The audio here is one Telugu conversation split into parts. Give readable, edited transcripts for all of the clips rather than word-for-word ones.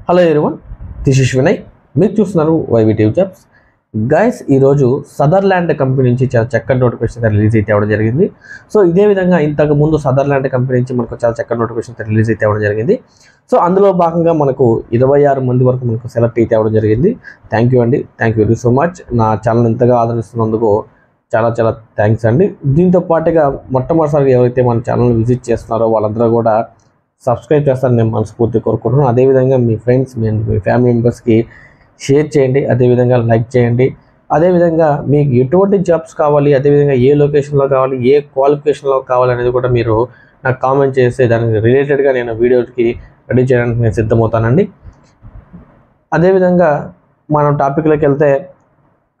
Hello everyone, this is Vinay. మీరు చూస్తున్నారు వైవి టీవీ జాబ్స్. గైస్, ఈరోజు సదర్లాండ్ కంపెనీ నుంచి చాలా చక్కటి నోటిఫికేషన్ రిలీజ్ అయితే అవ్వడం జరిగింది. సో ఇదే విధంగా ఇంతకు ముందు సదర్లాండ్ కంపెనీ నుంచి మనకు చాలా చక్కటి నోటిఫికేషన్ రిలీజ్ అయితే అవ్వడం జరిగింది. సో అందులో భాగంగా మనకు 26 మంది వరకు మనకు సెలెక్ట్ అయితే అవ్వడం జరిగింది. థ్యాంక్ యూ అండి, thank you very so much. నా ఛానల్ ఇంతగా ఆదరిస్తున్నందుకు చాలా చాలా థ్యాంక్స్ అండి. దీంతో పాటుగా మొట్టమొదటిసారిగా ఎవరైతే మన ఛానల్ విజిట్ చేస్తున్నారో వాళ్ళందరూ కూడా సబ్స్క్రైబ్ చేస్తారని నేను మనస్ఫూర్తి కోరుకుంటున్నాను. అదేవిధంగా మీ ఫ్రెండ్స్, మీ ఫ్యామిలీ మెంబర్స్కి షేర్ చేయండి, అదేవిధంగా లైక్ చేయండి. అదేవిధంగా మీకు ఎటువంటి జాబ్స్ కావాలి, అదేవిధంగా ఏ లొకేషన్లో కావాలి, ఏ క్వాలిఫికేషన్లో కావాలి అనేది కూడా మీరు నాకు కామెంట్ చేస్తే దానికి రిలేటెడ్గా నేను వీడియోకి రెడీ చేయడానికి నేను సిద్ధమవుతానండి. అదేవిధంగా మనం టాపిక్లోకి వెళ్తే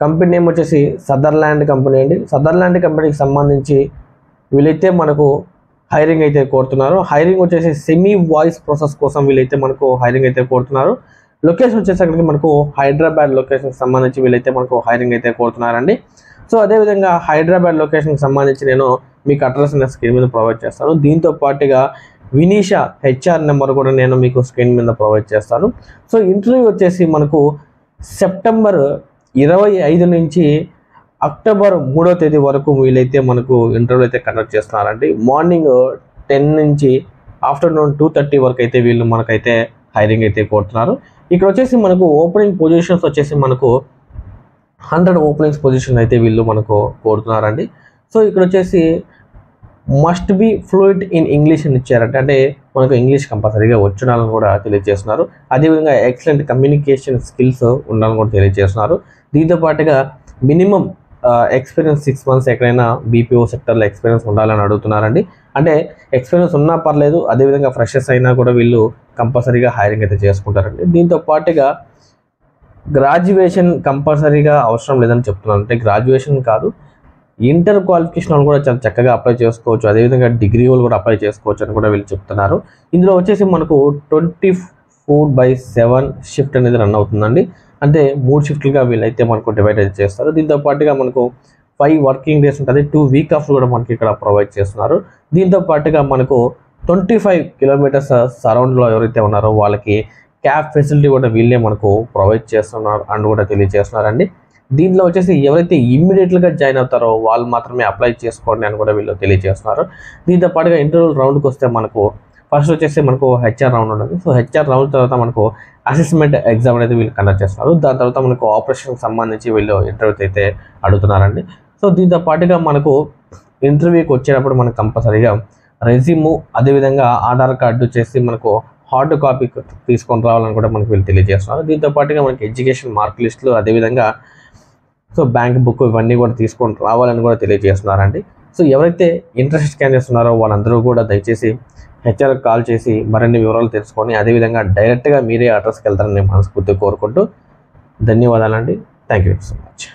కంపెనీ నేమ్ వచ్చేసి సదర్లాండ్ కంపెనీ అండి. సదర్లాండ్ కంపెనీకి సంబంధించి వీళ్ళైతే మనకు హైరింగ్ అయితే కోరుతున్నారు. హైరింగ్ వచ్చేసి సెమీ వాయిస్ ప్రాసెస్ కోసం వీళ్ళైతే మనకు హైరింగ్ అయితే కోరుతున్నారు. లొకేషన్ వచ్చేసరికి మనకు హైదరాబాద్ లొకేషన్కి సంబంధించి వీళ్ళైతే మనకు హైరింగ్ అయితే కోరుతున్నారండి. సో అదేవిధంగా హైదరాబాద్ లొకేషన్కి సంబంధించి నేను మీకు అడ్రస్ స్క్రీన్ మీద ప్రొవైడ్ చేస్తాను. దీంతో పాటుగా వినీషా హెచ్ఆర్ నెంబర్ కూడా నేను మీకు స్క్రీన్ మీద ప్రొవైడ్ చేస్తాను. సో ఇంటర్వ్యూ వచ్చేసి మనకు సెప్టెంబర్ 25 నుంచి అక్టోబర్ 3వ తేదీ వరకు వీళ్ళైతే మనకు ఇంటర్వ్యూ అయితే కండక్ట్ చేస్తున్నారండి. మార్నింగ్ 10 నుంచి ఆఫ్టర్నూన్ 2:30 వరకు అయితే వీళ్ళు మనకైతే హైరింగ్ అయితే కోరుతున్నారు. ఇక్కడ వచ్చేసి మనకు ఓపెనింగ్ పొజిషన్స్ వచ్చేసి మనకు 100 ఓపెనింగ్స్ పొజిషన్ అయితే వీళ్ళు మనకు కోరుతున్నారండి. సో ఇక్కడ వచ్చేసి must be fluid in English అని ఇచ్చారంటే, అంటే మనకు ఇంగ్లీష్ కంపల్సరీగా వచ్చుండాలని కూడా తెలియజేస్తున్నారు. అదేవిధంగా ఎక్సలెంట్ కమ్యూనికేషన్ స్కిల్స్ ఉండాలని కూడా తెలియజేస్తున్నారు. దీంతో పాటుగా మినిమం ఎక్స్పీరియన్స్ 6 మంత్స్ ఎక్కడైనా బీపీఓ సెక్టర్లో ఎక్స్పీరియన్స్ ఉండాలని అడుగుతున్నారండి. అంటే ఎక్స్పీరియన్స్ ఉన్నా పర్లేదు, అదేవిధంగా ఫ్రెషర్స్ అయినా కూడా వీళ్ళు కంపల్సరీగా హైరింగ్ అయితే చేసుకుంటారండి. దీంతో పాటుగా గ్రాడ్యుయేషన్ కంపల్సరీగా అవసరం లేదని చెప్తున్నాను. అంటే గ్రాడ్యుయేషన్ కాదు, ఇంటర్ క్వాలిఫికేషన్ వాళ్ళు కూడా చాలా చక్కగా అప్లై చేసుకోవచ్చు, అదేవిధంగా డిగ్రీ వాళ్ళు కూడా అప్లై చేసుకోవచ్చు అని కూడా వీళ్ళు చెప్తున్నారు. ఇందులో వచ్చేసి మనకు 24/7 షిఫ్ట్ అనేది రన్ అవుతుందండి. అంటే 3 షిఫ్ట్లుగా వీళ్ళైతే మనకు డివైడ్ అయితే చేస్తారు. దీంతో పాటుగా మనకు 5 వర్కింగ్ డేస్ ఉంటుంది, 2 వీక్ ఆఫ్ కూడా మనకి ఇక్కడ ప్రొవైడ్ చేస్తున్నారు. దీంతో పాటుగా మనకు 25 కిలోమీటర్స్ సరౌండ్లో ఎవరైతే ఉన్నారో వాళ్ళకి క్యాబ్ ఫెసిలిటీ కూడా వీళ్ళే మనకు ప్రొవైడ్ చేస్తున్నారు అని కూడా తెలియజేస్తున్నారండి. దీంట్లో వచ్చేసి ఎవరైతే ఇమ్మీడియట్గా జాయిన్ అవుతారో వాళ్ళు మాత్రమే అప్లై చేసుకోండి అని కూడా వీళ్ళు తెలియజేస్తున్నారు. దీంతో పాటుగా ఇంటర్వ్యూ రౌండ్కి వస్తే మనకు ఫస్ట్ వచ్చేసి మనకు హెచ్ఆర్ రౌండ్ ఉంటుంది. సో హెచ్ఆర్ రౌండ్ తర్వాత మనకు అసెస్మెంట్ ఎగ్జామ్ అనేది వీళ్ళు కండక్ట్ చేస్తున్నారు. దాని తర్వాత మనకు ఆపరేషన్కి సంబంధించి వీళ్ళు ఇంటర్వ్యూ అయితే అడుగుతున్నారండి. సో దీంతో పాటుగా మనకు ఇంటర్వ్యూకి వచ్చేటప్పుడు మనకు కంపల్సరీగా రెజ్యూము, అదేవిధంగా ఆధార్ కార్డు వచ్చేసి మనకు హార్డ్ కాపీ తీసుకొని రావాలని కూడా మనకు వీళ్ళు తెలియజేస్తున్నారు. దీంతో పాటుగా మనకి ఎడ్యుకేషన్ మార్క్ లిస్టులు, అదేవిధంగా సో బ్యాంక్ బుక్ ఇవన్నీ కూడా తీసుకొని రావాలని కూడా తెలియజేస్తున్నారండి. సో ఎవరైతే ఇంట్రెస్ట్ క్యాండిడేట్స్ ఉన్నారో వాళ్ళందరూ కూడా దయచేసి హెచ్ఆర్కి కాల్ చేసి మరిన్ని వివరాలు తెలుసుకొని అదేవిధంగా డైరెక్ట్గా మీరే అడ్రస్కి వెళ్తారని నేను మనస్ఫూర్తిగా కోరుకుంటూ ధన్యవాదాలండి. Thank you so much.